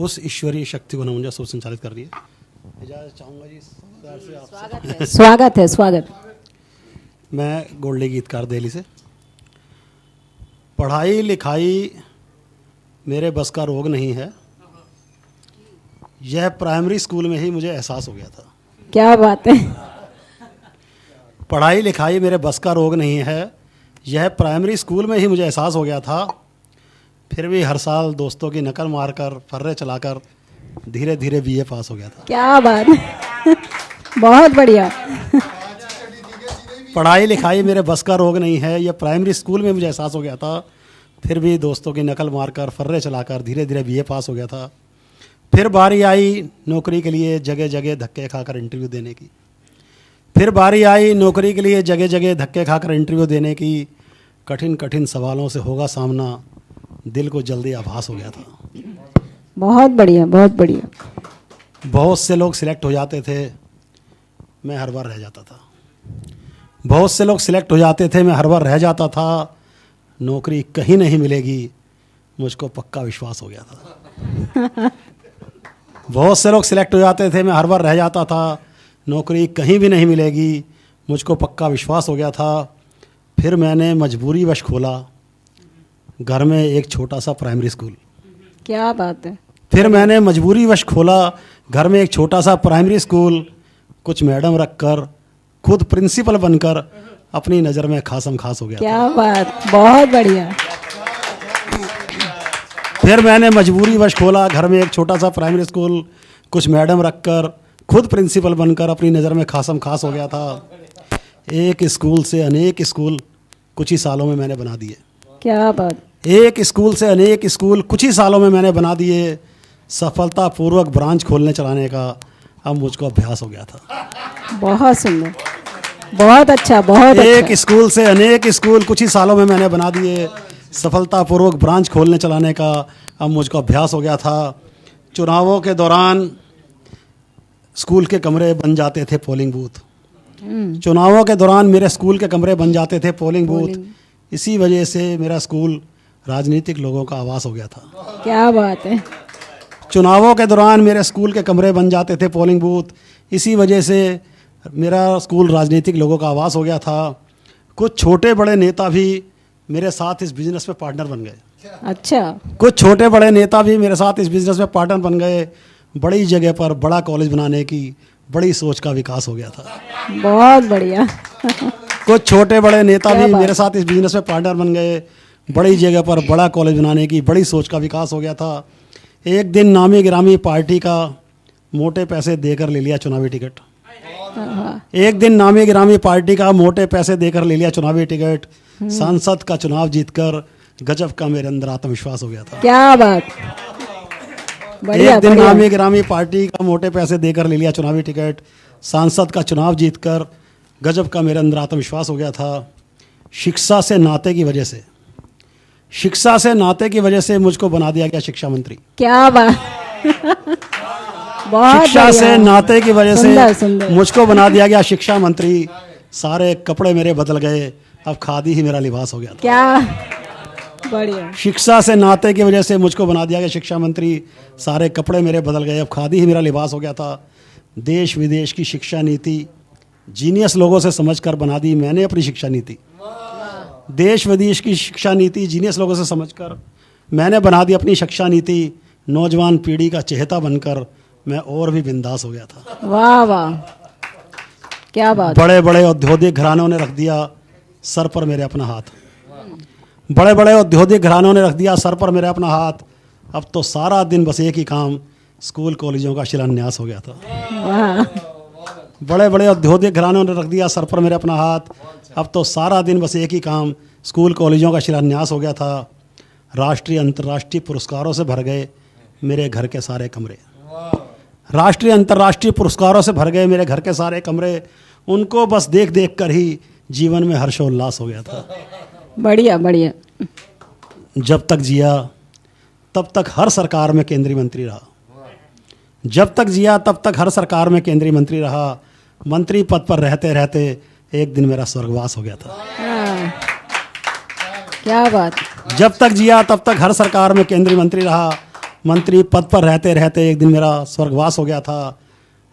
उस ईश्वरीय शक्ति को मुझे सब संचालित कर रही है। इजाज़त चाहूँगा जी सरकार से आपसे। स्वागत है, स्वागत। मैं गोल्डी गीतकार दिल्ली से। पढ़ाई लिखाई मेरे बस का रोग नहीं है, यह प्राइमरी स्कूल में ही मुझे एहसास हो गया था। क्या बात है। पढ़ाई लिखाई मेरे बस का रोग नहीं है, यह प्राइमरी स्कूल में ही मुझे एहसास हो गया था। फिर भी हर साल दोस्तों की नकल मारकर फर्रे चलाकर धीरे धीरे बीए पास हो गया था। क्या बात है। बहुत बढ़िया। पढ़ाई लिखाई मेरे बस का रोग नहीं है, यह प्राइमरी स्कूल में मुझे एहसास हो गया था। फिर भी दोस्तों की नकल मारकर फर्रे चलाकर धीरे धीरे बीए पास हो गया था। फिर बारी आई नौकरी के लिए जगह जगह धक्के खाकर इंटरव्यू देने की। फिर बारी आई नौकरी के लिए जगह जगह धक्के खाकर इंटरव्यू देने की। कठिन कठिन सवालों से होगा सामना, दिल को जल्दी आभास हो गया था। बहुत बढ़िया, बहुत बढ़िया। बहुत से लोग सिलेक्ट हो जाते थे, मैं हर बार रह जाता था। बहुत से लोग सिलेक्ट हो जाते थे, मैं हर बार रह जाता था। नौकरी कहीं नहीं मिलेगी, मुझको पक्का विश्वास हो गया था। बहुत से लोग सिलेक्ट हो जाते थे, मैं हर बार रह जाता था। नौकरी कहीं भी नहीं मिलेगी, मुझको पक्का विश्वास हो गया था। फिर मैंने मजबूरीवश खोला घर में एक छोटा सा प्राइमरी स्कूल। क्या बात है। फिर मैंने मजबूरीवश खोला घर में एक छोटा सा प्राइमरी स्कूल। कुछ मैडम रखकर खुद प्रिंसिपल बनकर अपनी नज़र में खासम खास हो गया। क्या बात, बहुत बढ़िया। फिर मैंने मजबूरीवश खोला घर में एक छोटा सा प्राइमरी स्कूल। कुछ मैडम रखकर खुद प्रिंसिपल बनकर अपनी नज़र में खासम खास हो गया था। एक स्कूल से अनेक स्कूल कुछ ही सालों में मैंने बना दिए। क्या बात। एक स्कूल से अनेक स्कूल कुछ ही सालों में मैंने बना दिए। सफलतापूर्वक ब्रांच खोलने चलाने का अब मुझको अभ्यास हो गया था। बहुत सुंदर, बहुत अच्छा, बहुत एक अच्छा। स्कूल से अनेक स्कूल कुछ ही सालों में मैंने बना दिए। सफलतापूर्वक ब्रांच खोलने चलाने का अब मुझको अभ्यास हो गया था। चुनावों के दौरान स्कूल के कमरे बन जाते थे पोलिंग बूथ। चुनावों के दौरान मेरे स्कूल के कमरे बन जाते थे पोलिंग बूथ। इसी वजह से मेरा स्कूल राजनीतिक लोगों का आवास हो गया था। क्या बात है। चुनावों के दौरान मेरे स्कूल के कमरे बन जाते थे पोलिंग बूथ। इसी वजह से मेरा स्कूल राजनीतिक लोगों का आवास हो गया था। कुछ छोटे बड़े नेता भी मेरे साथ इस बिज़नेस में पार्टनर बन गए। अच्छा। कुछ छोटे बड़े नेता भी मेरे साथ इस बिज़नेस में पार्टनर बन गए। बड़ी जगह पर बड़ा कॉलेज बनाने की बड़ी सोच का विकास हो गया था। बहुत बढ़िया। कुछ छोटे बड़े नेता भी मेरे साथ इस बिज़नेस में पार्टनर बन गए। बड़ी जगह पर बड़ा कॉलेज बनाने की बड़ी सोच का विकास हो गया था। एक दिन नामी गिरामी पार्टी का मोटे पैसे देकर ले लिया चुनावी टिकट। एक दिन नामी गिरामी पार्टी का मोटे पैसे देकर ले लिया चुनावी टिकट। सांसद का चुनाव जीतकर गजब का मेरे अंदर आत्मविश्वास हो गया था। क्या बात। बढ़िया, एक दिन बढ़िया। नामी गिरामी पार्टी का मोटे पैसे देकर ले लिया चुनावी टिकट। सांसद का चुनाव जीतकर गजब का मेरे अंदर आत्मविश्वास हो गया था। शिक्षा से नाते की वजह से, शिक्षा से नाते की वजह से मुझको बना दिया गया शिक्षा मंत्री। क्या बात। बहुत शिक्षा बढ़िया। से नाते की वजह सुंदर, से सुंदर। मुझको बना दिया गया शिक्षा मंत्री। सारे कपड़े मेरे बदल गए, अब खादी ही मेरा लिबास हो गया था। क्या बढ़िया। शिक्षा से नाते की वजह से मुझको बना दिया गया शिक्षा मंत्री। सारे कपड़े मेरे बदल गए, अब खादी ही मेरा लिबास हो गया था। देश विदेश की शिक्षा नीति जीनियस लोगों से समझकर बना दी मैंने अपनी शिक्षा नीति। देश विदेश की शिक्षा नीति जीनियस लोगों से समझकर मैंने बना दी अपनी शिक्षा नीति। नौजवान पीढ़ी का चहेता बनकर मैं और भी बिंदास हो गया था। वाह वाह, क्या बात। बड़े बड़े औद्योगिक घरानों ने रख दिया सर पर मेरे अपना हाथ। बड़े बड़े औद्योगिक घरानों ने रख दिया सर पर मेरे अपना हाथ। अब तो सारा दिन बस एक ही काम, स्कूल कॉलेजों का शिलान्यास हो गया था। वाह। बड़े बड़े औद्योगिक घरानों ने रख दिया सर पर मेरे अपना हाथ। अब तो सारा दिन बस एक ही काम, स्कूल कॉलेजों का शिलान्यास हो गया था। राष्ट्रीय अंतर्राष्ट्रीय पुरस्कारों से भर गए मेरे घर के सारे कमरे। राष्ट्रीय अंतर्राष्ट्रीय पुरस्कारों से भर गए मेरे घर के सारे कमरे। उनको बस देख देख कर ही जीवन में हर्षोल्लास हो गया था। बढ़िया बढ़िया। जब तक जिया तब तक हर सरकार में केंद्रीय मंत्री रहा। जब तक जिया तब तक हर सरकार में केंद्रीय मंत्री रहा। मंत्री पद पर रहते रहते एक दिन मेरा स्वर्गवास हो गया था। हाँ, क्या बात। जब तक जिया तब तक हर सरकार में केंद्रीय मंत्री रहा। मंत्री पद पर रहते रहते एक दिन मेरा स्वर्गवास हो गया था।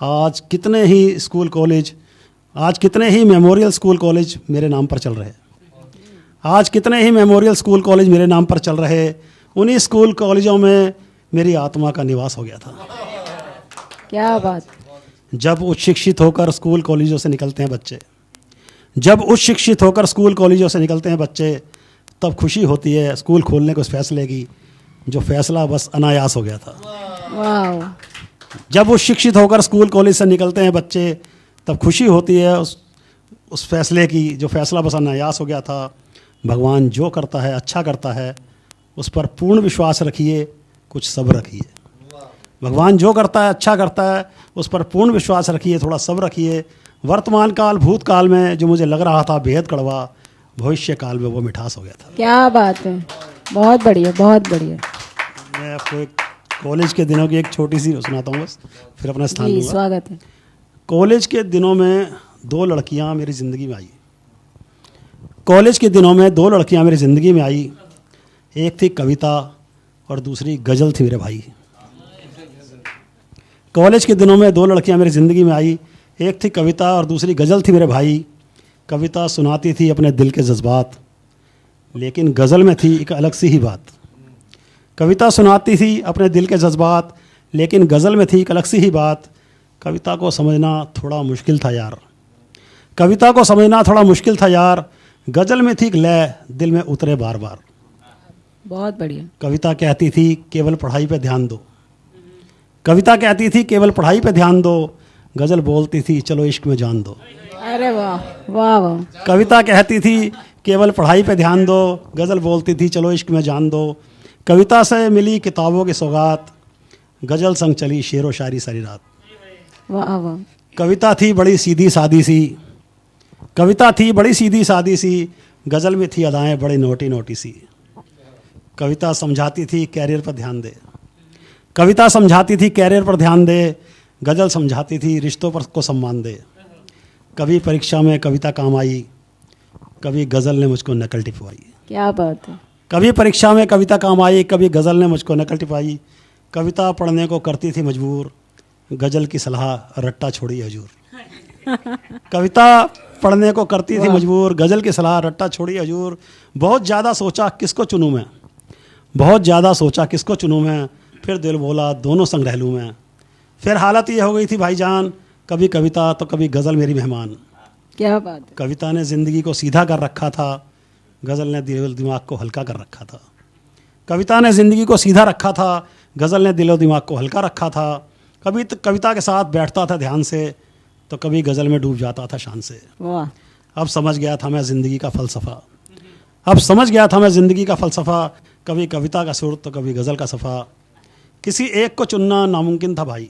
आज कितने ही स्कूल कॉलेज, आज कितने ही मेमोरियल स्कूल कॉलेज मेरे नाम पर चल रहे, आज कितने ही मेमोरियल स्कूल कॉलेज मेरे नाम पर चल रहे। उन्हीं स्कूल कॉलेजों में मेरी आत्मा का निवास हो गया था। क्या बात। जब उच्च शिक्षित होकर स्कूल कॉलेजों से निकलते हैं बच्चे, जब उच्च शिक्षित होकर स्कूल कॉलेजों से निकलते हैं बच्चे, तब खुशी होती है स्कूल खोलने को, उस फैसले की जो फैसला बस अनायास हो गया था। वाह। जब उच्च शिक्षित होकर स्कूल कॉलेज से निकलते हैं बच्चे, तब खुशी होती है उस फैसले की जो फैसला बस अनायास हो गया था। भगवान जो करता है अच्छा करता है, उस पर पूर्ण विश्वास रखिए, कुछ सब्र रखिए। भगवान जो करता है अच्छा करता है, उस पर पूर्ण विश्वास रखिए, थोड़ा सब्र रखिए। वर्तमान काल भूतकाल में जो मुझे लग रहा था बेहद कड़वा, भविष्य काल में वो मिठास हो गया था। क्या बात है, बहुत बढ़िया, बहुत बढ़िया। मैं आपको एक कॉलेज के दिनों की एक छोटी सी सुनाता हूँ बस, फिर अपना स्थान जी लूँगा। स्वागत है। कॉलेज के दिनों में दो लड़कियाँ मेरी ज़िंदगी में आई। कॉलेज के दिनों में दो लड़कियाँ मेरी ज़िंदगी में आई। एक थी कविता और दूसरी गज़ल थी मेरे भाई। कॉलेज के दिनों में दो लड़कियाँ मेरी ज़िंदगी में आई। एक थी कविता और दूसरी गज़ल थी मेरे भाई। कविता सुनाती थी अपने दिल के जज्बात, लेकिन गज़ल में थी एक अलग सी ही बात। कविता सुनाती थी अपने दिल के जज्बात, लेकिन गज़ल में थी एक अलग सी ही बात। कविता को समझना थोड़ा मुश्किल था यार, कविता को समझना थोड़ा मुश्किल था यार। गज़ल में थी एक लय, दिल में उतरे बार बार। बहुत बढ़िया। कविता कहती थी केवल पढ़ाई पे ध्यान दो, कविता कहती थी केवल पढ़ाई पे ध्यान दो। गज़ल बोलती थी चलो इश्क में जान दो। अरे वाह वाह वाह। कविता कहती थी केवल पढ़ाई पे ध्यान दो, गज़ल बोलती थी चलो इश्क में जान दो। कविता से मिली किताबों की सौगात, गज़ल संग चली शेर व शायरी सारी रात। वाह वाह। कविता थी बड़ी सीधी सादी सी, कविता थी बड़ी सीधी सादी सी। गज़ल में थी अदाएं बड़ी नोटी नोटी सी। कविता समझाती थी कैरियर पर ध्यान दे, कविता समझाती थी कैरियर पर ध्यान दे। गज़ल समझाती थी रिश्तों पर को सम्मान दे। कभी परीक्षा में कविता काम आई, कभी गज़ल ने मुझको नकल टिपवाई। क्या बात है। कभी परीक्षा में कविता काम आई, कभी गज़ल ने मुझको नकल टिपाई। कविता पढ़ने को करती थी मजबूर, गज़ल की सलाह रट्टा छोड़ी हजूर। कविता पढ़ने को करती थी मजबूर, गज़ल की सलाह रट्टा छोड़ी हजूर। बहुत ज़्यादा सोचा किसको चुनूँ मैं, बहुत ज़्यादा सोचा किसको चुनूँ मैं। फिर दिल बोला दोनों संग रह लूँ मैं। फिर हालत ये हो गई थी भाईजान, कभी कविता तो कभी गज़ल मेरी मेहमान। क्या बात है। कविता ने ज़िंदगी को सीधा कर रखा था, गज़ल ने दिल दिमाग को हल्का कर रखा था। कविता ने ज़िंदगी को सीधा रखा था, गज़ल ने दिलो दिमाग को हल्का रखा था। कभी तो कविता के साथ बैठता था ध्यान से, तो कभी गज़ल में डूब जाता था शान से। वाह। अब समझ गया था मैं ज़िंदगी का फ़लसफ़ा, अब समझ गया था मैं ज़िंदगी का फ़लसफ़ा। कभी कविता का सुर तो कभी गज़ल का सफ़ा। किसी एक को चुनना नामुमकिन था भाई,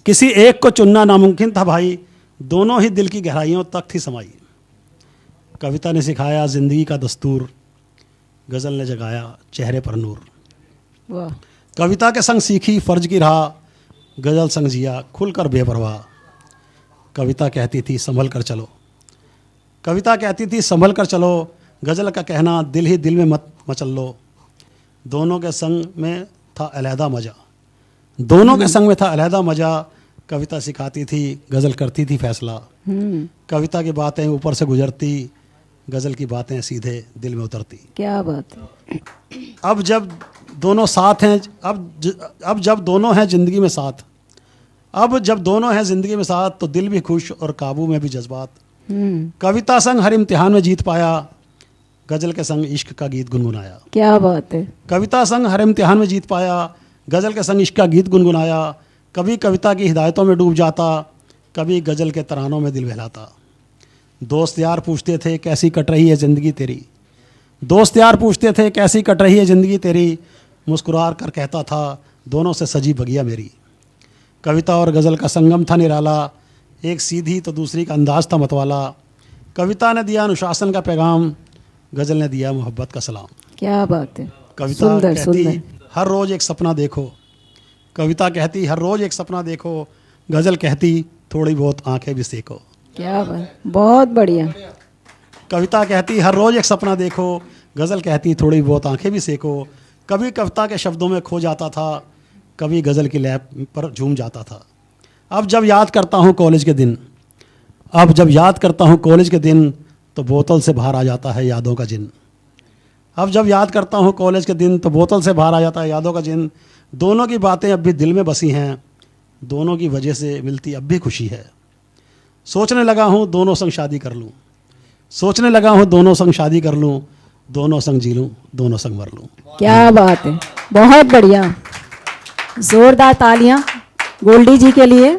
किसी एक को चुनना नामुमकिन था भाई। दोनों ही दिल की गहराइयों तक थी समाई। कविता ने सिखाया ज़िंदगी का दस्तूर, गज़ल ने जगाया चेहरे पर नूर। वाह। कविता के संग सीखी फ़र्ज की राह, गज़ल संग जिया खुलकर बेपरवाह। कविता कहती थी संभल कर चलो, कविता कहती थी संभल कर चलो। गज़ल का कहना दिल ही दिल में मत मचल लो। दोनों के संग में था अलहदा मज़ा, दोनों के संग में था अलहदा मज़ा। कविता सिखाती थी, गज़ल करती थी फैसला। कविता की बातें ऊपर से गुजरती, गज़ल की बातें सीधे दिल में उतरती। क्या बात है। अब जब दोनों साथ हैं, अब जब दोनों हैं ज़िंदगी में साथ, अब जब दोनों हैं ज़िंदगी में साथ, तो दिल भी खुश और काबू में भी जज्बात। कविता संग हर इम्तिहान में जीत पाया, गज़ल के संग इश्क का गीत गुनगुनाया। क्या बात है। कविता संग हर इम्तिहान में जीत पाया, गज़ल के संग इश्क का गीत गुनगुनाया। कभी कविता की हिदायतों में डूब जाता, कभी गज़ल के तरानों में दिल बहलाता। दोस्त यार पूछते थे कैसी कट रही है ज़िंदगी तेरी, दोस्त यार पूछते थे कैसी कट रही है ज़िंदगी तेरी। मुस्कुरा कर कहता था दोनों से सजी बगिया मेरी। कविता और गज़ल का संगम था निराला, एक सीधी तो दूसरी का अंदाज था मतवाला। कविता ने दिया अनुशासन का पैगाम, गज़ल ने दिया मोहब्बत का सलाम। क्या बात है। कविता सुंदर, कहती सुंदर। हर रोज़ एक सपना देखो, कविता कहती हर रोज़ एक सपना देखो। गज़ल कहती थोड़ी बहुत आंखें भी सेको। क्या बात, बहुत बढ़िया। कविता कहती हर रोज़ एक सपना देखो, गज़ल कहती थोड़ी बहुत आंखें भी सेको। कभी कविता के शब्दों में खो जाता था, कभी गज़ल की लैप पर झूम जाता था। अब जब याद करता हूँ कॉलेज के दिन, अब जब याद करता हूँ कॉलेज के दिन, तो बोतल से बाहर आ जाता है यादों का जिन। अब जब याद करता हूँ कॉलेज के दिन, तो बोतल से बाहर आ जाता है यादों का जिन। दोनों की बातें अब भी दिल में बसी हैं, दोनों की वजह से मिलती अब भी खुशी है। सोचने लगा हूँ दोनों संग शादी कर लूँ, सोचने लगा हूँ दोनों संग शादी कर लूँ, दोनों संग जी लूँ, दोनों संग मर लूँ। क्या बात है, बहुत बढ़िया। जोरदार तालियां गोल्डी जी के लिए।